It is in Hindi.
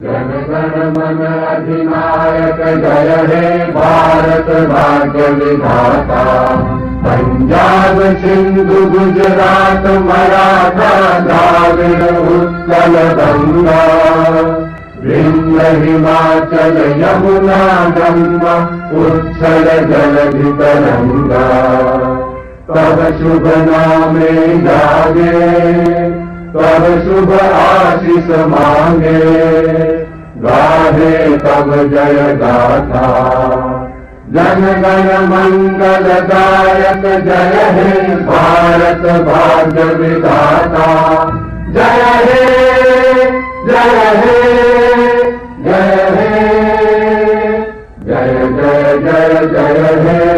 जन गण मन अधिनायक जय हे भारत भाग्य विधाता। पंजाब सिंधु गुजरात मराठा द्राविड़ उत्कल गंगा। विंध्य हिमाचल यमुना गंगा उच्छल जलधि तरंगा। तब शुभ नामे जागे तब शुभ आशीष मांगे। गाहे तब जय गाथा जन गण मंगल दायक जय हे भारत भाग्य विधाता। जय हे जय हे जय हे जय जय जय जय हे